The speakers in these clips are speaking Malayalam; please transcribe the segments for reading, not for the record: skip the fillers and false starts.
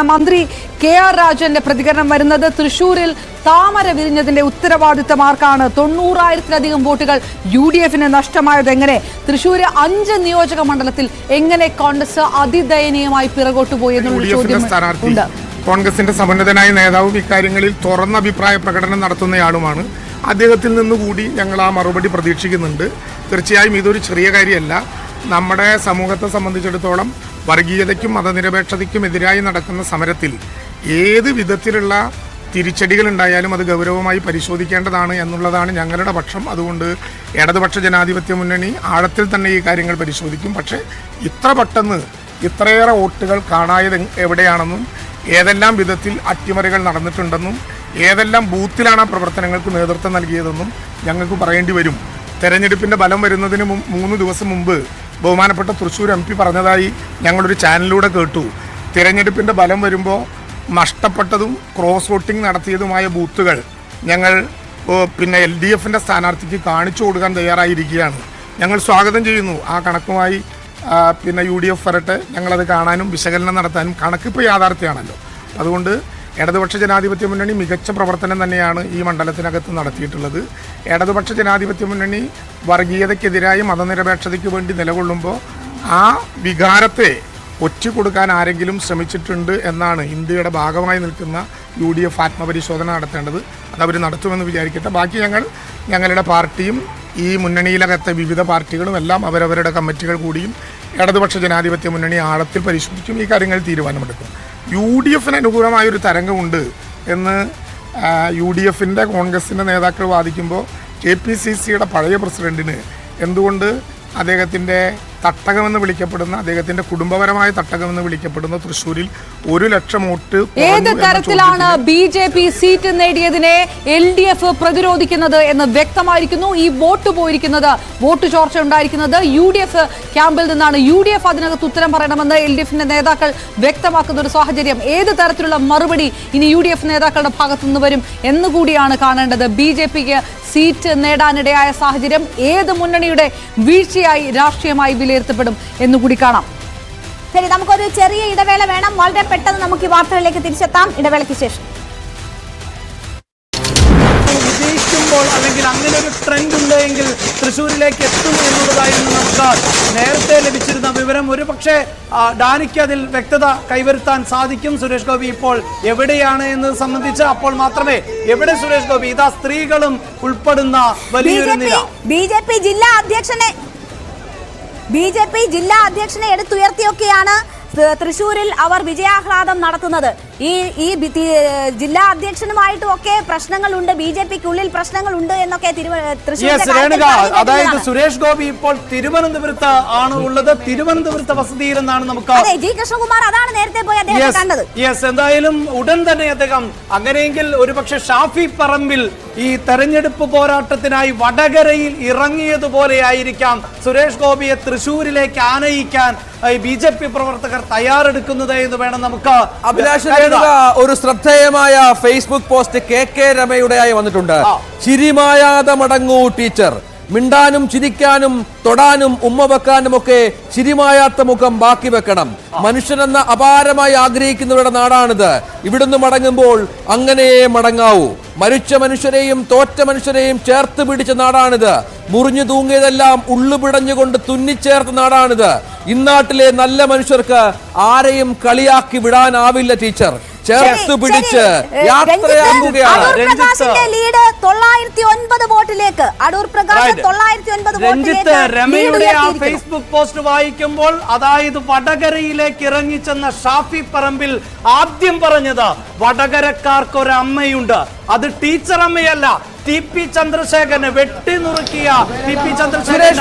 മന്ത്രി കെ.ആർ. രാജന്റെ പ്രതികരണം വരുന്നത് തൃശൂരിൽ താമര വിരിഞ്ഞതിന്റെ ഉത്തരവാദിത്തം ആർക്കാണ്? 90,000-ലധികം വോട്ടുകൾ യു.ഡി.എഫിന് നഷ്ടമായത് എങ്ങനെ? തൃശൂര് 5 നിയോജക മണ്ഡലത്തിൽ എങ്ങനെ കോൺഗ്രസ് അതിദയനീയമായി പിറകോട്ട് പോയി എന്നുള്ള ചോദ്യം ഉണ്ട്. കോൺഗ്രസിന്റെ സമുന്നതനായ നേതാവും ഇക്കാര്യങ്ങളിൽ തുറന്ന അഭിപ്രായ പ്രകടനം നടത്തുന്നയാളുമാണ്. അദ്ദേഹത്തിൽ നിന്നുകൂടി ഞങ്ങൾ ആ മറുപടി പ്രതീക്ഷിക്കുന്നുണ്ട്. തീർച്ചയായും ഇതൊരു ചെറിയ കാര്യമല്ല. നമ്മുടെ സമൂഹത്തെ സംബന്ധിച്ചിടത്തോളം വർഗീയതയ്ക്കും മതനിരപേക്ഷതയ്ക്കും എതിരായി നടക്കുന്ന സമരത്തിൽ ഏത് വിധത്തിലുള്ള തിരിച്ചടികൾ ഉണ്ടായാലും അത് ഗൗരവമായി പരിശോധിക്കേണ്ടതാണ് എന്നുള്ളതാണ് ഞങ്ങളുടെ പക്ഷം. അതുകൊണ്ട് ഇടതുപക്ഷ ജനാധിപത്യ മുന്നണി ആഴത്തിൽ തന്നെ ഈ കാര്യങ്ങൾ പരിശോധിക്കും. പക്ഷേ ഇത്ര പെട്ടെന്ന് ഇത്രയേറെ വോട്ടുകൾ കാണായത് എവിടെയാണെന്നും ഏതെല്ലാം വിധത്തിൽ അട്ടിമറികൾ നടന്നിട്ടുണ്ടെന്നും ഏതെല്ലാം ബൂത്തിലാണ് ആ പ്രവർത്തനങ്ങൾക്ക് നേതൃത്വം നൽകിയതെന്നും ഞങ്ങൾക്ക് പറയേണ്ടി വരും. തെരഞ്ഞെടുപ്പിൻ്റെ ഫലം വരുന്നതിന് 3 ദിവസം മുമ്പ് ബഹുമാനപ്പെട്ട തൃശ്ശൂർ MP പറഞ്ഞതായി ഞങ്ങളൊരു ചാനലിലൂടെ കേട്ടു. തിരഞ്ഞെടുപ്പിൻ്റെ ഫലം വരുമ്പോൾ നഷ്ടപ്പെട്ടതും ക്രോസ് വോട്ടിംഗ് നടത്തിയതുമായ ബൂത്തുകൾ ഞങ്ങൾ LDFിൻ്റെ സ്ഥാനാർത്ഥിക്ക് കാണിച്ചു കൊടുക്കാൻ തയ്യാറായിരിക്കുകയാണ്. ഞങ്ങൾ സ്വാഗതം ചെയ്യുന്നു. ആ കണക്കുമായി UDF വരട്ടെ. ഞങ്ങളത് കാണാനും വിശകലനം നടത്താനും. കണക്കിപ്പോൾ യാഥാർത്ഥ്യമാണല്ലോ. അതുകൊണ്ട് ഇടതുപക്ഷ ജനാധിപത്യ മുന്നണി മികച്ച പ്രവർത്തനം തന്നെയാണ് ഈ മണ്ഡലത്തിനകത്ത് നടത്തിയിട്ടുള്ളത്. ഇടതുപക്ഷ ജനാധിപത്യ മുന്നണി വർഗീയതയ്ക്കെതിരായി മതനിരപേക്ഷതയ്ക്ക് വേണ്ടി നിലകൊള്ളുമ്പോൾ ആ വികാരത്തെ ഒറ്റിക്കൊടുക്കാൻ ആരെങ്കിലും ശ്രമിച്ചിട്ടുണ്ട് എന്നാണ് ഇന്ത്യയുടെ ഭാഗമായി നിൽക്കുന്ന UDF ആത്മപരിശോധന നടത്തേണ്ടത്. അതവർ നടത്തുമെന്ന് വിചാരിക്കട്ടെ. ബാക്കി ഞങ്ങളുടെ പാർട്ടിയും ഈ മുന്നണിയിലകത്തെ വിവിധ പാർട്ടികളും എല്ലാം അവരവരുടെ കമ്മിറ്റികൾ കൂടിയും ഇടതുപക്ഷ ജനാധിപത്യ മുന്നണി ആഴത്തിൽ പരിശോധിക്കും. ഈ കാര്യങ്ങൾ തീരുമാനമെടുക്കും. UDFിന് അനുകൂലമായൊരു തരംഗമുണ്ട് എന്ന് UDFിൻ്റെ കോൺഗ്രസിൻ്റെ നേതാക്കൾ വാദിക്കുമ്പോൾ KPCCയുടെ പഴയ പ്രസിഡന്റിന് എന്തുകൊണ്ട് അദ്ദേഹത്തിൻ്റെ തട്ടകമെന്ന് വിളിക്കപ്പെടുന്ന അദ്ദേഹത്തിന്റെ കുടുംബപരമായ തട്ടകമെന്ന് വിളിക്കപ്പെടുന്ന തൃശ്ശൂരിൽ 1 ലക്ഷം വോട്ട് ഏത് തരത്തിലാണ് BJP സീറ്റ് നേടിയതിനെ LDF പ്രതിരോധിക്കുന്നത് എന്ന് വ്യക്തമായിരിക്കുന്നു. ഈ വോട്ട് പോയിരിക്കുന്നത്, വോട്ട് ചോർച്ച ഉണ്ടായിരിക്കുന്നത് UDF ക്യാമ്പിൽ നിന്നാണ്. UDF അതിനകത്ത് ഉത്തരം പറയണമെന്ന് LDFിന്റെ നേതാക്കൾ വ്യക്തമാക്കുന്ന ഒരു സാഹചര്യം. ഏത് തരത്തിലുള്ള മറുപടി ഇനി UDF നേതാക്കളുടെ ഭാഗത്തു നിന്ന് വരും എന്നുകൂടിയാണ് കാണേണ്ടത്. BJPക്ക് സീറ്റ് നേടാനിടയായ സാഹചര്യം ഏത് മുന്നണിയുടെ വീഴ്ചയായി രാഷ്ട്രീയമായി വിലയിരുത്തപ്പെടും എന്നുകൂടി കാണാം. ശരി, നമുക്കൊരു ചെറിയ ഇടവേള വേണം. വളരെ പെട്ടെന്ന് നമുക്ക് ഈ വാർത്തകളിലേക്ക് തിരിച്ചെത്താം. ഇടവേളയ്ക്ക് ശേഷം വിജയിക്കുമ്പോൾ അല്ലെങ്കിൽ അങ്ങനെ ഒരു ട്രെൻഡ് ഉണ്ടെങ്കിൽ തൃശ്ശൂരിലേക്ക് എത്തും എന്നുള്ളതായിരുന്നു നമുക്ക് നേരത്തെ ലഭിച്ചിരുന്ന വിവരം. ഒരു പക്ഷേ ഡാനിക്ക് അതിൽ വ്യക്തത കൈവരുത്താൻ സാധിക്കും. സുരേഷ് ഗോപി ഇപ്പോൾ എവിടെയാണ് എന്നത് സംബന്ധിച്ച് അപ്പോൾ മാത്രമേ. എവിടെ സുരേഷ് ഗോപി? ഇതാ സ്ത്രീകളും ഉൾപ്പെടുന്ന വലിയൊരു നില. BJP ജില്ലാ അധ്യക്ഷനെ എടുത്തുയർത്തിയൊക്കെയാണ് തൃശ്ശൂരിൽ അവർ വിജയാഹ്ലാദം നടത്തുന്നത്. ഈ ജില്ലാ അധ്യക്ഷനുമായിട്ടും ഒക്കെ പ്രശ്നങ്ങളുണ്ട്, BJPക്കുള്ളിൽ പ്രശ്നങ്ങളുണ്ട് എന്നൊക്കെ അതായത് സുരേഷ് ഗോപി ഇപ്പോൾ തിരുവനന്തപുരത്ത് ആണ് ഉള്ളത്. തിരുവനന്തപുരത്തെ വസതിയിൽ എന്നാണ് നമുക്ക് G. കൃഷ്ണകുമാർ അതാണ് നേരത്തെ പോയി അദ്ദേഹം കണ്ടത്. എന്തായാലും ഉടൻ തന്നെ അദ്ദേഹം അങ്ങനെയെങ്കിൽ ഒരുപക്ഷെ ഷാഫി പറമ്പിൽ ഈ തെരഞ്ഞെടുപ്പ് പോരാട്ടത്തിനായി വടകരയിൽ ഇറങ്ങിയതുപോലെ ആയിരിക്കാം സുരേഷ് ഗോപിയെ തൃശ്ശൂരിലേക്ക് ആനയിക്കാൻ BJP പ്രവർത്തകർ തയ്യാറെടുക്കുന്നത് എന്ന് വേണം നമുക്ക്. ഒരു ശ്രദ്ധേയമായ ഫേസ്ബുക്ക് പോസ്റ്റ് KK രമയുടെയായി വന്നിട്ടുണ്ട്. ചിരിമായാതെ മടങ്ങൂ ടീച്ചർ. മിണ്ടാനും ചിരിക്കാനും തൊടാനും ഉമ്മ വെക്കാനും ഒക്കെ ചിരിമായാത്ത മുഖം ബാക്കി വെക്കണം. മനുഷ്യനെന്ന അപാരമായി ആഗ്രഹിക്കുന്നവരുടെ നാടാണിത്. ഇവിടുന്ന് മടങ്ങുമ്പോൾ അങ്ങനെയേ മടങ്ങാവൂ. മരിച്ച മനുഷ്യരെയും തോറ്റ മനുഷ്യരെയും ചേർത്ത് പിടിച്ച നാടാണിത്. മുറിഞ്ഞു തൂങ്ങിയതെല്ലാം ഉള്ളുപിടഞ്ഞുകൊണ്ട് തുന്നിച്ചേർത്ത നാടാണിത്. ഇന്നാട്ടിലെ നല്ല മനുഷ്യർക്ക് ആരെയും കളിയാക്കി വിടാനാവില്ല ടീച്ചർ. ചേർത്ത് പിടിച്ച് യാത്രയാകുകയാണ്. രമയുടെ ആ ഫേസ്ബുക്ക് പോസ്റ്റ് വായിക്കുമ്പോൾ അതായത് വടകരയിലേക്ക് ഇറങ്ങിച്ചെന്ന ഷാഫി പറമ്പിൽ ആദ്യം പറഞ്ഞത് വടകരക്കാർക്ക് ഒരു അമ്മയുണ്ട്. അത് ടീച്ചർ അമ്മയല്ല, TP ചന്ദ്രശേഖരനെ വെട്ടി നുറുക്കിയ TP ചന്ദ്രശേഖരൻ.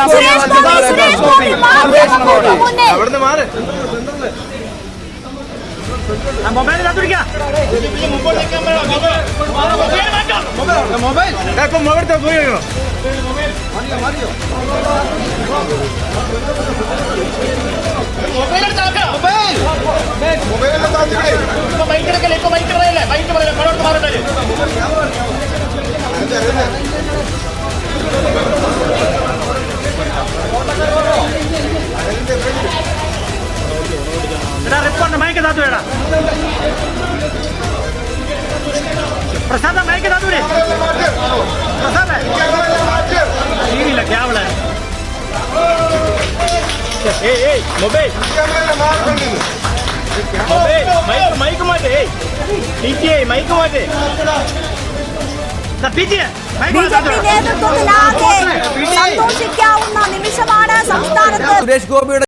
റിപ്പോർട്ട് മൈക്ക് താത്തുവേടാ പ്രസാദ മൈക്ക് താത്തൂരെ പ്രസാദ ടിവിയില്ല ക്യാവള മൊബൈൽ മൈക്ക് മാറ്റേ മൈക്ക് മാറ്റേ ബി ജെ പി നേതൃത്വത്തിലാകെ സന്തോഷിക്കാവുന്ന നിമിഷമാണ് സംസ്ഥാനത്ത്. സുരേഷ് ഗോപിയുടെ